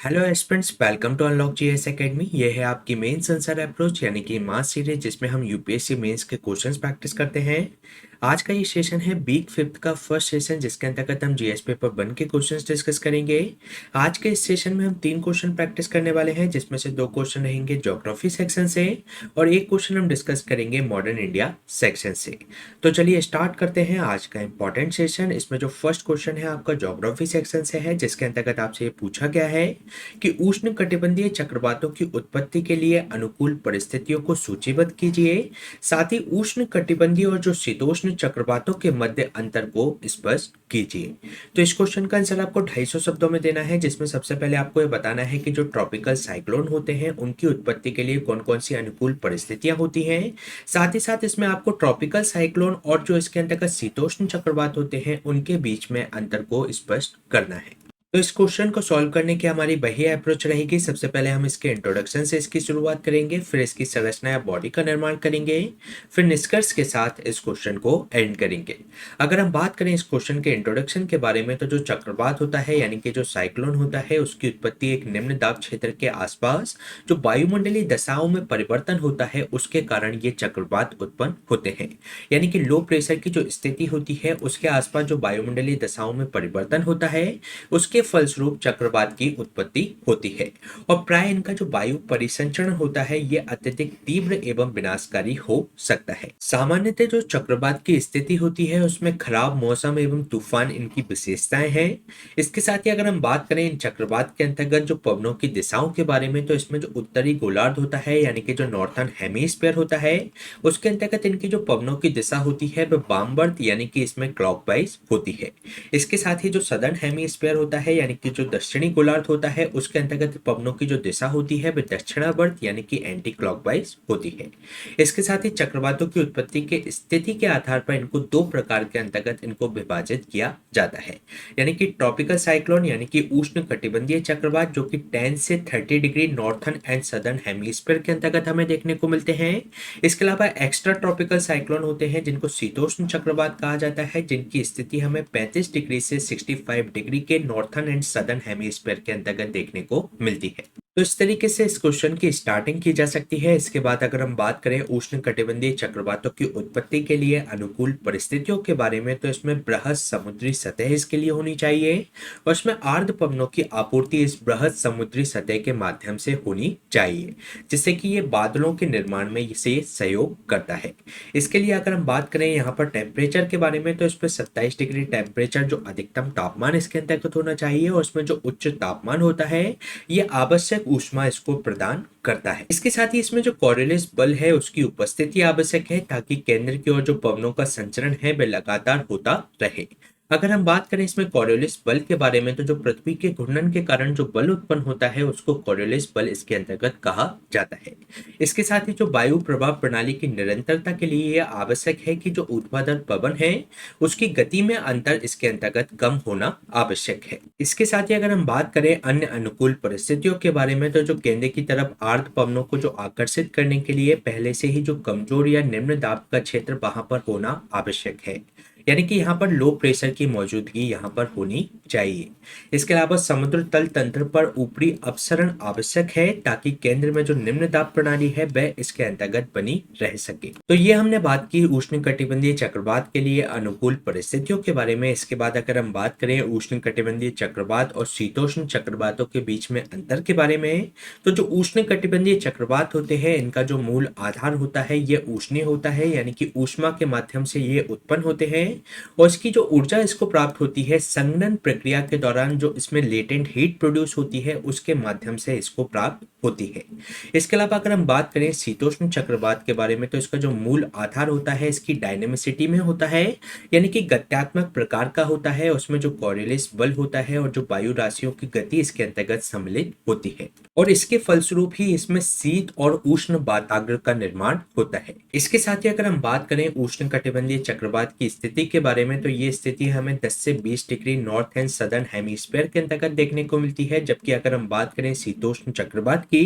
Hello aspirants, welcome to unlock GS academy. ये है आपकी मेन आंसर अप्रोच यानी कि मास सीरीज जिसमें हम यूपीएससी मेंस के क्वेश्चंस प्रैक्टिस करते हैं। आज का ये सेशन है वीक फिफ्थ का फर्स्ट सेशन, जिसके अंतर्गत हम जीएस पेपर 1 के क्वेश्चंस डिस्कस करेंगे। आज के इस सेशन में हम 3 क्वेश्चन प्रैक्टिस करने वाले हैं, जिसमें से 2 क्वेश्चन रहेंगे ज्योग्राफी सेक्शन से और एक क्वेश्चन हम डिस्कस करेंगे मॉडर्न इंडिया सेक्शन से। तो चलिए स्टार्ट करते हैं आज का इंपॉर्टेंट सेशन। इसमें जो फर्स्ट क्वेश्चन है आपका ज्योग्राफी सेक्शन से है, जिसके अंतर्गत आपसे ये पूछा गया है कि उष्णकटिबंधीय चक्रवातों की उत्पत्ति के लिए अनुकूल परिस्थितियों को सूचीबद्ध कीजिए। साथ ही उष्णकटिबंधीय और जो शीतोष्ण चक्रवातों के मध्य अंतर को स्पष्ट कीजिए। तो इस क्वेश्चन का आंसर आपको 250 शब्दों में देना है, जिसमें सबसे पहले आपको ये बताना है कि जो ट्रॉपिकल साइक्लोन होते हैं उनकी उत्पत्ति के लिए कौन कौन सी अनुकूल परिस्थितियां होती हैं। साथ ही साथ इसमें आपको ट्रॉपिकल साइक्लोन और जो इसके अंतर्गत शीतोष्ण चक्रवात होते हैं उनके बीच में अंतर को स्पष्ट करना है। तो इस क्वेश्चन को सॉल्व करने की हमारी वही अप्रोच रहेगी। सबसे पहले हम इसके इंट्रोडक्शन से इसकी शुरुआत करेंगे, फिर इसकी संरचना या बॉडी का निर्माण करेंगे, फिर निष्कर्ष के साथ इस क्वेश्चन को एंड करेंगे। अगर हम बात करें इस क्वेश्चन के इंट्रोडक्शन के बारे में, तो जो चक्रवात होता है यानी कि जो साइक्लोन होता है उसकी उत्पत्ति एक निम्न दाब क्षेत्र के आसपास जो वायुमंडलीय दशाओं में परिवर्तन होता है उसके कारण ये चक्रवात उत्पन्न होते हैं। यानी कि लो प्रेशर की जो स्थिति होती है उसके आसपास जो वायुमंडलीय दशाओं में परिवर्तन होता है उसके फलस्वरूप चक्रवात की उत्पत्ति होती है। और प्राय इनका जो वायु परिसंचरण होता है ये अत्यधिक तीव्र एवं विनाशकारी हो सकता है। सामान्यतः जो चक्रवात की स्थिति होती है उसमें खराब मौसम एवं तूफान इनकी विशेषताएं हैं। इसके साथ ही अगर हम बात करें इन चक्रवात के अंतर्गत जो पवनों की दिशाओं के बारे में, तो इसमें जो उत्तरी गोलार्ध होता है यानी कि जो नॉर्थर्न हेमिस्फीयर होता है उसके अंतर्गत इनकी जो पवनों की दिशा होती है वह वामवर्त यानी कि इसमें क्लॉकवाइज होती है। इसके साथ ही जो सदर्न हेमिस्फीयर होता है यानी कि जो दक्षिणी गोलार्ध होता है उसके अंतर्गत पवनों की जो दिशा होती है वह दक्षिणावर्त यानी कि एंटी क्लॉकवाइज होती है। इसके साथ ही चक्रवातों की उत्पत्ति के स्थिति के आधार पर इनको 2 प्रकार के अंतर्गत इनको विभाजित किया जाता है, यानी कि ट्रॉपिकल साइक्लोन यानी कि उष्ण कटिबंधीय चक्रवात जो कि 10 से 30 degree northern and southern hemisphere के अंतर्गत हमें देखने को मिलते हैं। इसके अलावा एक्स्ट्रा ट्रॉपिकल साइक्लोन होते हैं जिनको शीतोष्ण चक्रवात कहा जाता है, जिनकी स्थिति हमें 35 डिग्री से 65 डिग्री के नॉर्थर्न एंड सदर्न हेमिस्फीयर के अंतर्गत देखने को मिलती है। तो इस तरीके से इस क्वेश्चन की स्टार्टिंग की जा सकती है। इसके बाद अगर हम बात करें उष्ण कटिबंधीय चक्रवातों की उत्पत्ति के लिए अनुकूल परिस्थितियों के बारे में, तो इसमें बृहद समुद्री सतह इसके लिए होनी चाहिए और इसमें आर्द्र पवनों की आपूर्ति इस बृहद समुद्री सतह के माध्यम से होनी चाहिए, जिससे कि ये बादलों के निर्माण में इसे सहयोग करता है। इसके लिए अगर हम बात करें यहाँ पर टेम्परेचर के बारे में, तो इस पर 27 डिग्री टेम्परेचर जो अधिकतम तापमान इसके अंतर्गत होना चाहिए और इसमें जो उच्च तापमान होता है ये आवश्यक ऊष्मा इसको प्रदान करता है। इसके साथ ही इसमें जो कोरियोलिस बल है उसकी उपस्थिति आवश्यक है ताकि केंद्र की ओर जो पवनों का संचरण है वह लगातार होता रहे। अगर हम बात करें इसमें कोरियोलिस बल के बारे में, तो जो पृथ्वी के घूर्णन के कारण जो बल उत्पन्न होता है उसको कोरियोलिस बल इसके अंतर्गत कहा जाता है। इसके साथ ही जो वायु प्रवाह प्रणाली की निरंतरता के लिए यह आवश्यक है कि जो ऊर्ध्वाधर पवन है उसकी गति में अंतर इसके अंतर्गत कम होना आवश्यक है। इसके साथ ही अगर हम बात करें अन्य अनुकूल परिस्थितियों के बारे में, तो जो केंद्र की तरफ आर्द्र पवनों को जो आकर्षित करने के लिए पहले से ही जो कमजोर या निम्न दाब का क्षेत्र वहां पर होना आवश्यक है, यानी कि यहाँ पर लो प्रेशर की मौजूदगी यहाँ पर होनी चाहिए। इसके अलावा समुद्र तल तंत्र पर ऊपरी अपसरण आवश्यक है ताकि केंद्र में जो निम्न दाब प्रणाली है वह इसके अंतर्गत बनी रह सके। तो ये हमने बात की उष्ण कटिबंधीय चक्रवात के लिए अनुकूल परिस्थितियों के बारे में। इसके बाद अगर हम बात करें उष्ण कटिबंधीय चक्रवात और शीतोष्ण चक्रवातों के बीच में अंतर के बारे में, तो जो उष्ण कटिबंधीय चक्रवात होते हैं इनका जो मूल आधार होता है ये उष्णीय होता है, यानी कि ऊष्मा के माध्यम से ये उत्पन्न होते हैं और इसकी जो ऊर्जा इसको प्राप्त होती है संघनन प्रक्रिया के दौरान जो इसमें लेटेंट हीट प्रोड्यूस होती है उसके माध्यम से इसको प्राप्त होती है। इसके अलावा अगर हम बात करें शीतोष्ण चक्रवात के बारे में, तो इसका जो मूल आधार होता है इसकी डायनेमिसिटी में होता है, यानी कि गत्यात्मक प्रकार का होता है। उसमें जो कोरियोलिस बल होता है और जो वायु राशियों की गति इसके अंतर्गत सम्मिलित होती है और इसके फलस्वरूप ही इसमें शीत और उष्ण वाताग्र का निर्माण होता है। इसके साथ ही अगर हम बात करें उष्ण कटिबंधीय चक्रवात की स्थिति के बारे में, तो ये स्थिति हमें 10 से 20 degree north and southern hemisphere के अंतर्गत देखने को मिलती है, जबकि अगर हम बात करें शीतोष्ण चक्रवात की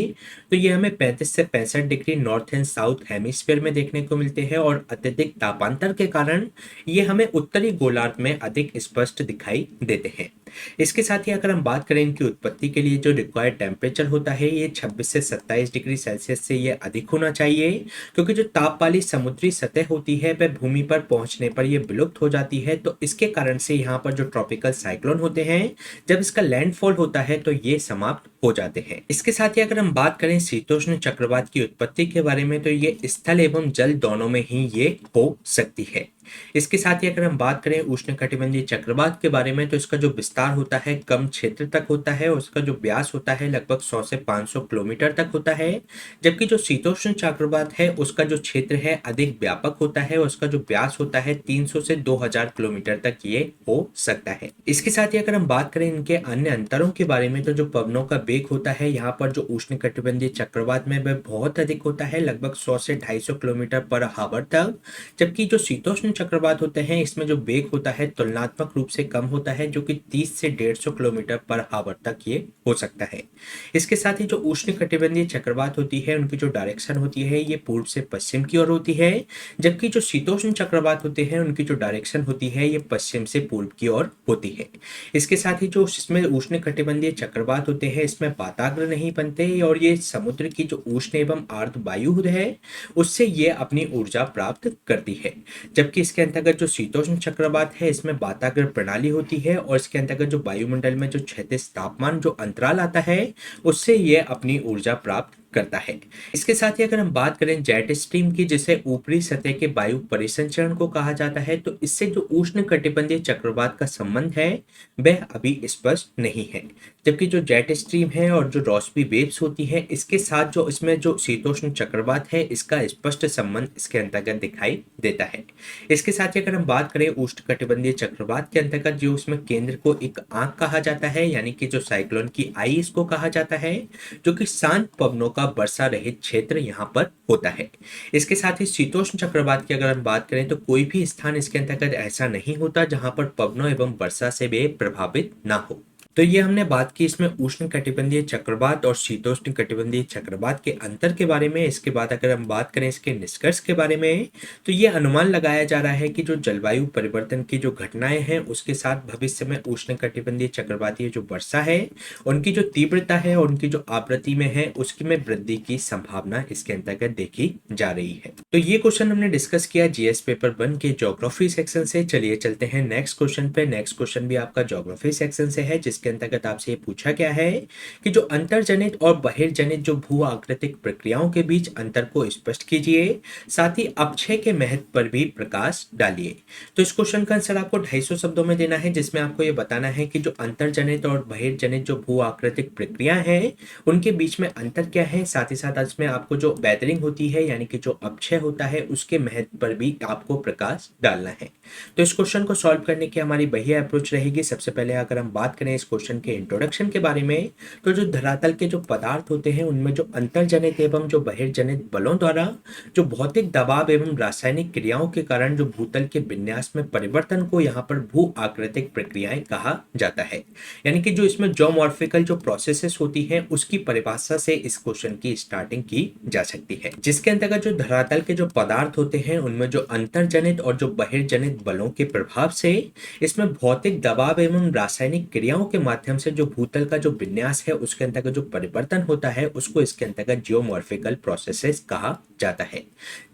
तो ये हमें 35 से 65 degree north and south hemisphere में देखने को मिलते हैं और अत्यधिक तापांतर के कारण ये हमें उत्तरी गोलार्ध में अधिक स्पष्ट दिखाई देते हैं। इसके साथ ही अगर हम बात करें इनकी उत्पत्ति के लिए जो रिक्वायर्ड टेम्परेचर होता है ये 26 से 27 डिग्री सेल्सियस से ये अधिक होना चाहिए, क्योंकि जो ताप वाली समुद्री सतह होती है वह भूमि पर पहुंचने पर ये विलुप्त हो जाती है। तो इसके कारण से यहाँ पर जो ट्रॉपिकल साइक्लोन होते हैं जब इसका लैंडफॉल होता है तो ये समाप्त हो जाते हैं। इसके साथ ही अगर हम बात करें शीतोष्ण चक्रवात की उत्पत्ति के बारे में तो ये स्थल एवं जल दोनों में ही ये हो सकती है। इसके साथ ही अगर हम बात करें उष्णकटिबंधीय चक्रवात के बारे में तो इसका जो विस्तार होता है कम क्षेत्र तक होता है, उसका जो व्यास होता है लगभग 100 से 500 किलोमीटर तक होता है। जबकि जो शीतोष्ण चक्रवात है उसका जो क्षेत्र है अधिक व्यापक होता है, उसका जो व्यास होता है 300 से 2000 किलोमीटर तक ये हो सकता है। इसके साथ ही अगर हम बात करें इनके अन्य अंतरों के बारे में तो जो पवनों का वेग होता है यहाँ पर जो उष्णकटिबंधीय चक्रवात में वह बहुत अधिक होता है, लगभग 100 से 250 किलोमीटर पर आवर तक। जबकि जो शीतोष्ण चक्रवात होते हैं इसमें जो वेग होता है तुलनात्मक रूप से कम होता है, जो कि 30 से 150 किलोमीटर पर आवर तक ये हो सकता है। इसके साथ ही जो उष्णकटिबंधीय चक्रवात होती है उनकी जो डायरेक्शन होती है ये पूर्व से पश्चिम की ओर होती है, जबकि जो शीतोष्ण चक्रवात होते हैं उनकी जो डायरेक्शन होती है ये पश्चिम से पूर्व की ओर होती है। इसके साथ ही जो इसमें उष्णकटिबंधीय चक्रवात होते हैं इसमें वाताग्र नहीं बनते और ये समुद्र की जो उष्ण एवं आर्द्र वायु है उससे ये अपनी ऊर्जा प्राप्त करती है। जबकि इसके अंतर्गत जो शीतोष्ण चक्रवात है इसमें वाताग्र प्रणाली होती है और इसके अंतर्गत जो वायुमंडल में जो क्षैतिज तापमान जो अंतराल आता है उससे ये अपनी ऊर्जा प्राप्त करता है। इसके साथ ही अगर हम बात करें जेट स्ट्रीम की, जिसे ऊपरी सतह के वायु परिसंचरण को कहा जाता है, तो इससे जो उष्ण कटिबंधीय चक्रवात का संबंध है वह अभी स्पष्ट नहीं है। जबकि जो जेट स्ट्रीम है और जो रोस्बी वेव्स होती है इसके साथ जो इसमें जो शीतोष्ण चक्रवात है इसका स्पष्ट संबंध इसके अंतर्गत दिखाई देता है। इसके साथ ही अगर हम बात करें उष्ण कटिबंधीय चक्रवात के अंतर्गत जो उसमें केंद्र को एक आंख कहा जाता है, यानी कि जो साइक्लोन की आई इसको कहा जाता है, जो कि शांत पवनों का वर्षा रहित क्षेत्र यहाँ पर होता है। इसके साथ ही शीतोष्ण चक्रवात की अगर हम बात करें तो कोई भी स्थान इसके अंतर्गत ऐसा नहीं होता जहां पर पवनों एवं वर्षा से वे प्रभावित ना हो। तो ये हमने बात की इसमें उष्ण कटिबंधीय चक्रवात और शीतोष्ण कटिबंधीय चक्रवात के अंतर के बारे में। इसके बाद अगर हम बात करें इसके निष्कर्ष के बारे में तो ये अनुमान लगाया जा रहा है कि जो जलवायु परिवर्तन की जो घटनाएं हैं उसके साथ भविष्य में उष्ण कटिबंधीय चक्रवातीय जो वर्षा है उनकी जो तीव्रता है और उनकी जो आवृत्ति में है उसकी में वृद्धि की संभावना इसके अंतर्गत देखी जा रही है। तो ये क्वेश्चन हमने डिस्कस किया जीएस पेपर 1 के ज्योग्राफी सेक्शन से। चलिए चलते हैं नेक्स्ट क्वेश्चन पे। नेक्स्ट क्वेश्चन भी आपका ज्योग्राफी सेक्शन से है, जिसके अंतर्गत आपसे ये पूछा गया है कि जो अंतर्जनित और बहिर्जनित जो भू आकृतिक प्रक्रियाओं के बीच अंतर को स्पष्ट कीजिए, साथ ही अपक्षय के महत्व पर भी प्रकाश डालिए। तो इस क्वेश्चन का आंसर आपको 250 शब्दों में देना है, जिसमें आपको ये बताना है कि जो अंतर्जनित और बहिर्जनित जो भू आकृतिक प्रक्रिया है उनके बीच में अंतर क्या है, साथ ही साथ इसमें आपको जो वेदरिंग होती है यानी कि जो अपक्षय होता है उसके महत्व पर भी आपको प्रकाश डालना है। तो इस क्वेश्चन को सॉल्व करने की हमारी वही अप्रोच रहेगी। सबसे पहले अगर हम बात करें इस क्वेश्चन के इंट्रोडक्शन के बारे में तो जो धरातल के जो पदार्थ होते हैं उनमें जो अंतर्जनित एवं जो बहिर्जनित बलों द्वारा जो भौतिक दबाव एवं रासायनिक क्रियाओं के कारण जो भूतल के विन्यास में परिवर्तन को यहाँ पर भू आकृतिक प्रक्रियाएं कहा जाता है। यानी कि जो इसमें ज्योमॉर्फिकल जो प्रोसेसेस होती है उसकी परिभाषा से इस क्वेश्चन की स्टार्टिंग की जा सकती है, जिसके अंतर्गत जो धरातल के जो पदार्थ होते हैं उनमें जो अंतर्जनित और जो बहिर्जनित बलों के प्रभाव से इसमें भौतिक दबाव एवं रासायनिक क्रियाओं के माध्यम से जो भूतल का जो विन्यास है उसके अंतर्गत जो परिवर्तन होता है उसको इसके अंतर्गत जियोमॉर्फिकल प्रोसेसेस कहा जाता है।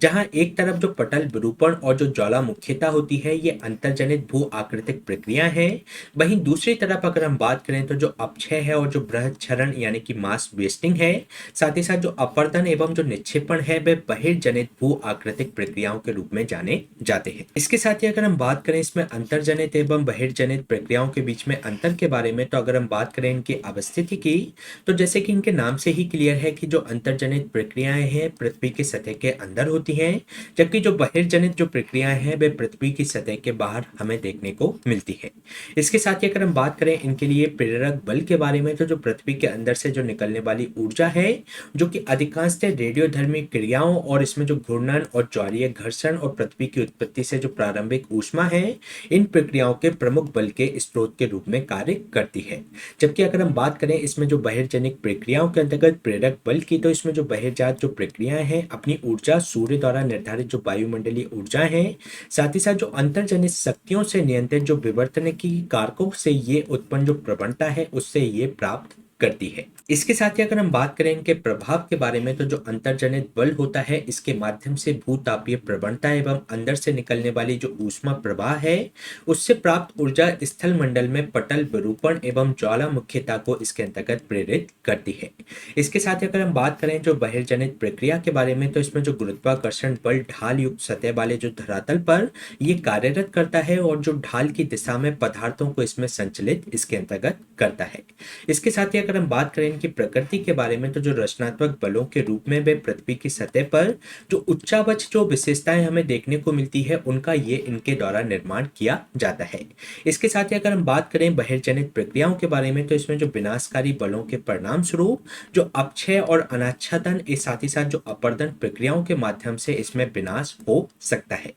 जहां एक तरफ जो पटल विरूपण और जो ज्वालामुखीता होती है ये अंतर्जनित भू आकृतिक प्रक्रिया है, वहीं दूसरी तरफ अगर हम बात करें तो जो अपक्षय है और जो बृहच्छरण यानी कि मास वेस्टिंग है, साथ ही साथ जो अपवर्तन एवं जो निक्षेपण है वे बहिर्जनित भू आकृतिक प्रक्रियाओं के रूप में जाने जाते हैं। इसके साथ ही अगर हम बात करें इसमें अंतर्जनित एवं बहिर्जनित प्रक्रियाओं के बीच में अंतर के बारे में तो अगर हम बात करें इनकी अवस्थिति की तो जैसे कि इनके नाम से ही क्लियर है कि जो अंतर्जनित प्रक्रियाएं हैं पृथ्वी की सतह के अंदर होती हैं, जबकि जो बहिर्जनित जो प्रक्रियाएं हैं वे पृथ्वी की सतह के बाहर हमें देखने को मिलती है। इसके साथ ही अगर हम बात करें इनके लिए प्रेरक बल के बारे में तो जो पृथ्वी के अंदर से जो निकलने वाली ऊर्जा है जो कि अधिकांशतः रेडियोधर्मी क्रियाओं और इसमें जो घूर्णन और ज्वारीय घर्षण और पृथ्वी की उत्पत्ति से जो प्रारंभिक ऊष्मा है इन प्रक्रियाओं के प्रमुख बल के स्रोत के रूप में कार्य करती करती है। जबकि अगर हम बात करें इसमें जो बहिर्जनिक प्रक्रियाओं के अंतर्गत प्रेरक बल की, तो इसमें जो बहिर्जात जो प्रक्रियाएं हैं अपनी ऊर्जा सूर्य द्वारा निर्धारित जो वायुमंडलीय ऊर्जा है, साथ ही साथ जो अंतर्जनित शक्तियों से नियंत्रित जो विवर्तनिकी कारकों से ये उत्पन्न जो प्रवणता है उससे ये प्राप्त करती है। इसके साथ ही अगर हम बात करें इनके प्रभाव के बारे में, तो जो अंतर्जनित बल होता है इसके माध्यम से भूतापीय प्रवणता एवं अंदर से निकलने वाली जो ऊष्मा प्रवाह है उससे प्राप्त ऊर्जा स्थल मंडल में पटल विरूपण एवं ज्वालामुखीता को इसके अंतर्गत प्रेरित करती है। इसके साथ ही अगर हम बात करें जो बहिर्जनित प्रक्रिया के बारे में, तो इसमें जो गुरुत्वाकर्षण बल ढाल युक्त सतह वाले जो धरातल पर ये कार्यरत करता है और जो ढाल की दिशा में पदार्थों को इसमें संचलित इसके अंतर्गत करता है। इसके साथ ही अगर हम बात करें इनकी प्रकृति के बारे में, तो जो रचनात्मक बलों के रूप में वे पृथ्वी की सतह पर जो उच्चावच जो विशेषताएं हमें देखने को मिलती है उनका ये इनके द्वारा निर्माण किया जाता है। इसके साथ ही अगर हम बात करें बहिर्जनित प्रक्रियाओं के बारे में, तो इसमें जो विनाशकारी बलों के परिणाम स्वरूप जो अपक्षय और अनाच्छादन, इस साथ ही साथ जो अपर्दन प्रक्रियाओं के माध्यम से इसमें विनाश हो सकता है।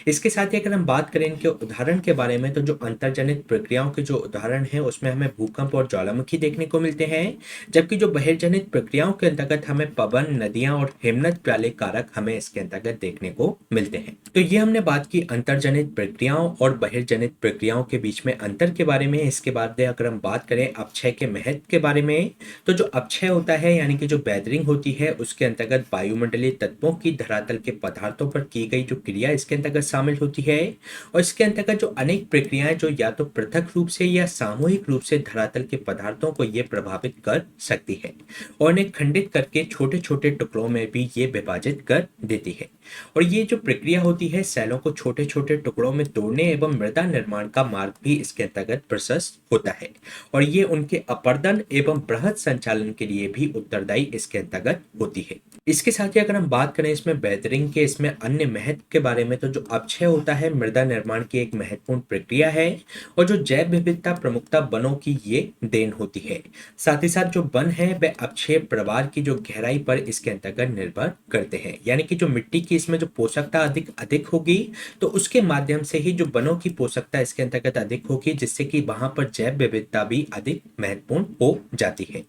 इसके साथ ही अगर हम बात करें इनके उदाहरण के बारे में, तो जो अंतर्जनित प्रक्रियाओं के जो उदाहरण है उसमें हमें भूकंप और ज्वालामुखी देखने को मिलते हैं, जबकि जो बहिर्जनित प्रक्रियाओं के अंतर्गत हमें पवन, नदियां और हिमनद वाले कारक हमें इसके अंतर्गत देखने को मिलते हैं। तो ये हमने बात की अंतर्जनित प्रक्रियाओं और बहिर्जनित प्रक्रियाओं के बीच में अंतर के बारे में। इसके बाद अगर हम बात करें अपक्षय के महत्व के बारे में, तो जो अपक्षय होता है यानी कि जो वेदरिंग होती है उसके अंतर्गत वायुमंडलीय तत्वों की धरातल के पदार्थों पर की गई जो क्रिया इसके अंतर्गत शामिल होती है, और इसके अंतर्गत जो अनेक प्रक्रियाएं जो या तो पृथक रूप से या सामूहिक रूप से धरातल के पदार्थों को ये प्रभावित कर सकती है और इन्हें खंडित करके छोटे छोटे टुकड़ों में भी ये विभाजित कर देती है। और ये जो प्रक्रिया होती है सेलों को छोटे छोटे टुकड़ों में तोड़ने एवं मृदा निर्माण का मार्ग भी इसके अंतर्गत प्रशस्त होता है, और ये उनके अपर्दन एवं बृहद संचालन के लिए भी उत्तरदायी इसके अंतर्गत होती है। इसके साथ ही अगर हम बात करें इसमें वेदरिंग के इसमें अन्य महत्व के बारे में, तो जो अपक्षय होता है मृदा निर्माण की एक महत्वपूर्ण प्रक्रिया है, और जो जैव विविधता प्रमुखता वनों की ये देन होती है। साथ ही साथ जो वन है वह अपक्षय प्रवाह की जो गहराई पर इसके अंतर्गत निर्भर करते हैं, यानी कि जो मिट्टी की इसमें जो पोषकता अधिक अधिक होगी तो उसके माध्यम से ही जो वनों की पोषकता इसके अंतर्गत अधिक होगी, जिससे कि वहां पर जैव विविधता भी अधिक महत्वपूर्ण हो जाती है।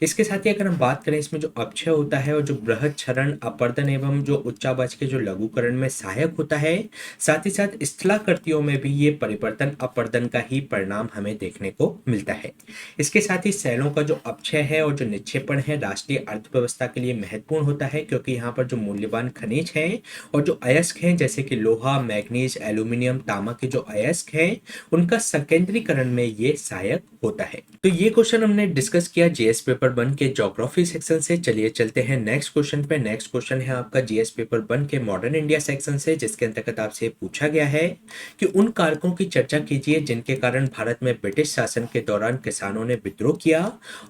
इसके साथ ही अगर हम बात करें इसमें जो अपक्षय होता है और जो बृहद क्षरण, अपर्दन एवं जो उच्चावच के जो लघुकरण में सहायक होता है, साथ ही साथ स्थलाकृतियों में भी ये परिवर्तन अपर्दन का ही परिणाम हमें देखने को मिलता है। इसके साथ ही सेलों का जो अपक्षय है और जो निक्षेपण है राष्ट्रीय अर्थव्यवस्था के लिए महत्वपूर्ण होता है, क्योंकि यहाँ पर जो मूल्यवान खनिज हैं और जो अयस्क हैं जैसे कि लोहा, मैग्नीज, एल्यूमिनियम, तांबा के जो अयस्क हैं उनका संकेंद्रीकरण में ये सहायक होता है। तो ये क्वेश्चन हमने डिस्कस किया जीएस पेपर 1 के ज्योग्राफी सेक्शन से। चलिए चलते हैं नेक्स्ट क्वेश्चन पे। नेक्स्ट क्वेश्चन है आपका जीएस पेपर 1 के मॉडर्न इंडिया सेक्शन से, जिसके अंतर्गत आपसे पूछा गया है कि उन कारकों की चर्चा कीजिए जिनके कारण भारत में ब्रिटिश शासन के दौरान किसानों ने विद्रोह किया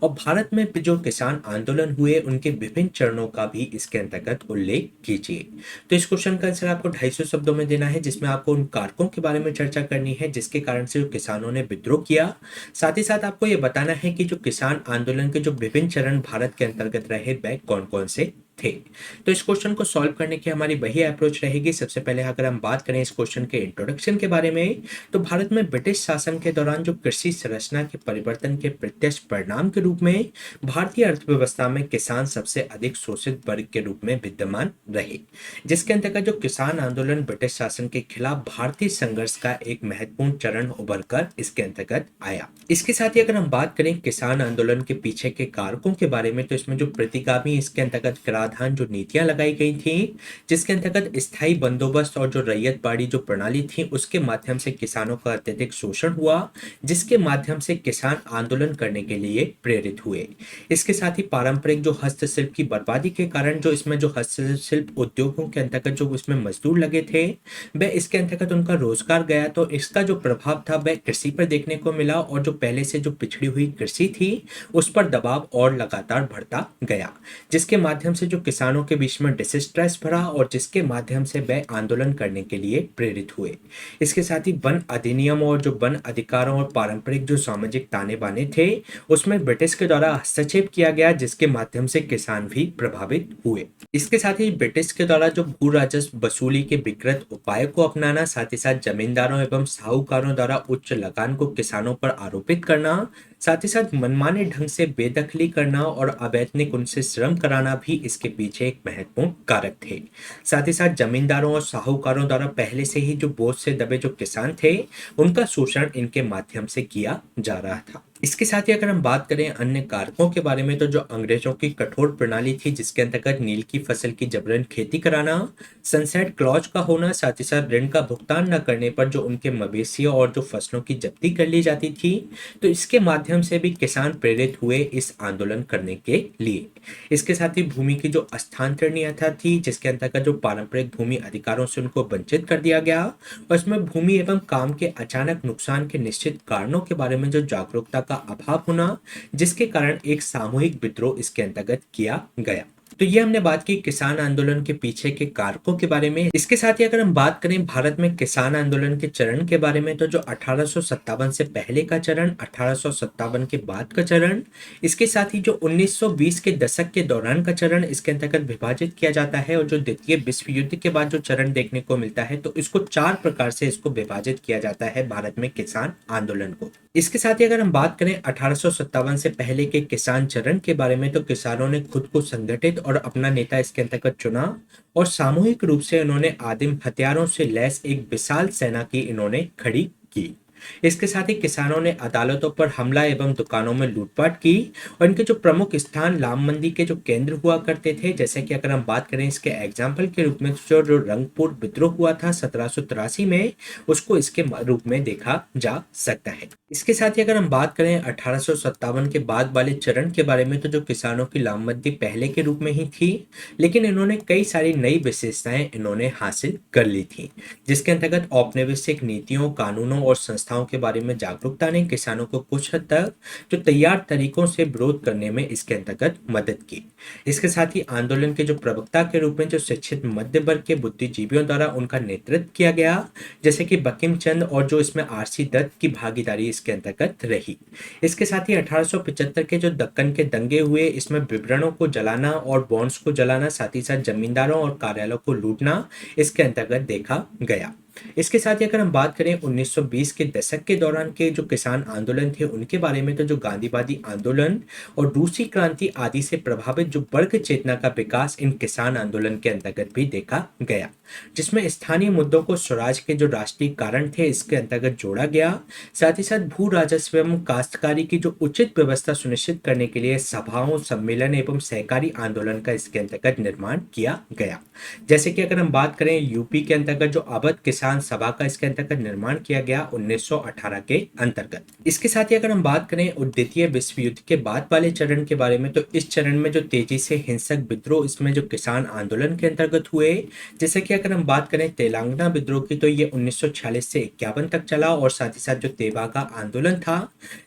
और भारत में जो किसान आंदोलन हुए उनके विभिन्न चरणों का भी इसके अंतर्गत उल्लेख कीजिए। तो इस क्वेश्चन का आंसर आपको 250 शब्दों में देना है, जिसमें आपको उन कारकों के बारे में चर्चा करनी है जिसके कारण से जो किसानों ने विद्रोह किया। साथ ही साथ आपको ये बताना है कि जो किसान आंदोलन के जो विभिन्न चरण भारत के अंतर्गत रहे वह कौन कौन से थे। तो इस क्वेश्चन को सॉल्व करने की हमारी वही अप्रोच रहेगी। सबसे पहले अगर हम बात करें इस क्वेश्चन के इंट्रोडक्शन के बारे में, तो भारत में ब्रिटिश शासन के दौरान जो कृषि संरचना के परिवर्तन के प्रत्यक्ष परिणाम के रूप में भारतीय अर्थव्यवस्था में किसान सबसे अधिक शोषित वर्ग के रूप में विद्यमान रहे, जिसके अंतर्गत जो किसान आंदोलन ब्रिटिश शासन के खिलाफ भारतीय संघर्ष का एक महत्वपूर्ण चरण उभर कर इसके अंतर्गत आया। इसके साथ ही अगर हम बात करें किसान आंदोलन के पीछे के कारकों के बारे में, तो इसमें जो प्रतिगामी इसके अंतर्गत कराधान जो नीतियां लगाई गई थी, जिसके अंतर्गत स्थायी बंदोबस्त और जो रैयत बाड़ी जो प्रणाली थी उसके माध्यम से किसानों का अत्यधिक शोषण हुआ, जिसके माध्यम से किसान आंदोलन करने के लिए प्रेरित हुए। इसके साथ ही पारंपरिक जो हस्तशिल्प की बर्बादी के कारण जो इसमें जो हस्तशिल्प उद्योगों के अंतर्गत जो उसमें मजदूर लगे थे वह इसके अंतर्गत उनका रोजगार गया, तो इसका जो प्रभाव था वह कृषि पर देखने को मिला और जो पहले से जो पिछड़ी हुई कृषि थी उस पर दबाव और लगातार बढ़ता गया, जिसके माध्यम से जो जो किसानों के बीच में डिसस्ट्रेस भरा और जिसके माध्यम से वे आंदोलन करने के लिए प्रेरित हुए। इसके साथ ही वन अधिनियम और जो वन अधिकारों और पारंपरिक जो सामाजिक ताने बाने थे उसमें ब्रिटिश के द्वारा हस्तक्षेप किया गया, जिसके माध्यम से किसान भी प्रभावित हुए। इसके साथ ही ब्रिटिश के द्वारा जो भू राजस्व वसूली के विकृत उपाय को अपनाना, साथ ही साथ जमींदारों एवं साहूकारों द्वारा उच्च लगान को किसानों पर आरोपित करना, साथ ही साथ मनमाने ढंग से बेदखली करना और अवैतनिक उनसे श्रम कराना भी इसके पीछे एक महत्वपूर्ण कारक थे। साथ ही साथ जमींदारों और साहूकारों द्वारा पहले से ही जो बोझ से दबे जो किसान थे उनका शोषण इनके माध्यम से किया जा रहा था। इसके साथ ही अगर हम बात करें अन्य कारकों के बारे में, तो जो अंग्रेजों की कठोर प्रणाली थी जिसके अंतर्गत नील की फसल की जबरन खेती कराना, सनसेट क्लॉज का होना, साथ ही साथ ऋण का भुगतान न करने पर जो उनके मवेशियों और जो फसलों की जब्ती कर ली जाती थी, तो इसके माध्यम से भी किसान प्रेरित हुए इस आंदोलन करने के लिए। इसके साथ ही भूमि की जो स्थानांतरणीयता थी जिसके अंतर्गत जो पारंपरिक भूमि अधिकारों से उनको वंचित कर दिया गया, और इसमें भूमि एवं काम के अचानक नुकसान के निश्चित कारणों के बारे में जो जागरूकता का अभाव होना, जिसके कारण एक सामूहिक विद्रोह इसके अंतर्गत किया गया। तो ये हमने बात की किसान आंदोलन के पीछे के कारकों के बारे में। इसके साथ ही अगर हम बात करें भारत में किसान आंदोलन के चरण के बारे में, तो जो 1857 से पहले का चरण, 1857 के बाद का चरण, इसके साथ ही जो 1920 के दशक के दौरान का चरण इसके अंतर्गत विभाजित किया जाता है, और जो द्वितीय विश्व युद्ध के बाद जो चरण देखने को मिलता है, तो इसको 4 प्रकार से इसको विभाजित किया जाता है भारत में किसान आंदोलन को। इसके साथ ही अगर हम बात करें 1857 से पहले के किसान चरण के बारे में, तो किसानों ने खुद को संगठित और अपना नेता इसके अंतर्गत चुना और सामूहिक रूप से इन्होंने आदिम हथियारों से लैस एक विशाल सेना की इन्होंने खड़ी की। इसके साथ ही किसानों ने अदालतों पर हमला एवं दुकानों में लूटपाट की, और इनके जो प्रमुख स्थान लाम मंदी के जो केंद्र हुआ करते थे, जैसे कि अगर हम बात करें इसके एग्जाम्पल के रूप में, जो रंगपुर विद्रोह हुआ था 1783 में, उसको इसके रूप में देखा जा सकता है। इसके साथ ही अगर हम बात करें 1857 के बाद वाले चरण के बारे में, तो जो किसानों की लामबंदी पहले के रूप में ही थी, लेकिन इन्होंने कई सारी नई विशेषताएं इन्होंने हासिल कर ली थी, जिसके अंतर्गत औपनिवेशिक नीतियों, कानूनों और संस्थाओं के बारे में जागरूकता ने किसानों को कुछ हद तक जो तैयार तरीकों से विरोध करने में इसके अंतर्गत मदद की। इसके साथ ही आंदोलन के जो प्रवक्ता के रूप में जो शिक्षित मध्य वर्ग के बुद्धिजीवियों द्वारा उनका नेतृत्व किया गया, जैसे कि बंकिम चंद्र, और जो इसमें आरसी दत्त की भागीदारी इसके अंतर्गत रही। इसके साथ ही 1875 के जो दक्कन के दंगे हुए, इसमें विवरणों को जलाना और बॉन्ड्स को जलाना, साथ ही साथ जमींदारों और कार्यालयों को लूटना इसके अंतर्गत देखा गया। इसके साथ ही अगर हम बात करें 1920 के दशक के दौरान के जो किसान आंदोलन थे उनके बारे में, तो जो गांधीवादी आंदोलन और रूसी क्रांति आदि से प्रभावित जो वर्ग चेतना का विकास इन किसान आंदोलन के अंतर्गत भी देखा गया, जिसमें स्थानीय मुद्दों को स्वराज के जो राष्ट्रीय कारण थे इसके अंतर्गत जोड़ा गया। साथ ही साथ भू राजस्व एवं काश्तकारी की जो उचित व्यवस्था सुनिश्चित करने के लिए सभाओं, सम्मेलन एवं सहकारी आंदोलन का इसके अंतर्गत निर्माण किया गया। जैसे कि अगर हम बात करें यूपी के अंतर्गत जो अवध किसान सभा का इसके अंतर्गत निर्माण किया गया 1918 के अंतर्गत। इसके साथ ही अगर हम बात करें द्वितीय विश्व युद्ध के बाद वाले चरण के बारे में, तो इस चरण में जो तेजी से हिंसक विद्रोह इसमें जो किसान आंदोलन के अंतर्गत हुए, जैसे कि अगर हम बात करें तेलंगाना विद्रोह की, तो ये 1946 से 51 तक चला, और साथ ही साथ जो तेभागा आंदोलन था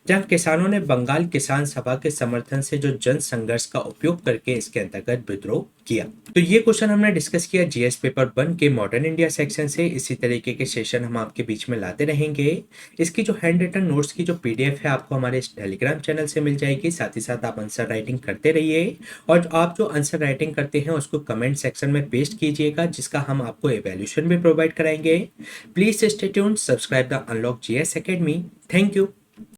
जहां किसानों ने बंगाल किसान सभा के समर्थन से जो जन संघर्ष का उपयोग करके इसके अंतर्गत विद्रोह किया। तो ये क्वेश्चन हमने डिस्कस किया जीएस पेपर 1 के मॉडर्न इंडिया सेक्शन से। इसी तरीके के सेशन हम आपके बीच में लाते रहेंगे। इसकी जो हैंड रिटन नोट्स की जो पीडीएफ है आपको हमारे इस टेलीग्राम चैनल से मिल जाएगी। साथ ही साथ आप आंसर राइटिंग करते रहिए, और आप जो आंसर राइटिंग करते हैं उसको कमेंट सेक्शन में पेस्ट कीजिएगा, जिसका हम आपको एवैल्यूएशन भी प्रोवाइड कराएंगे। Please stay tuned, subscribe the unlock GS academy. Thank you.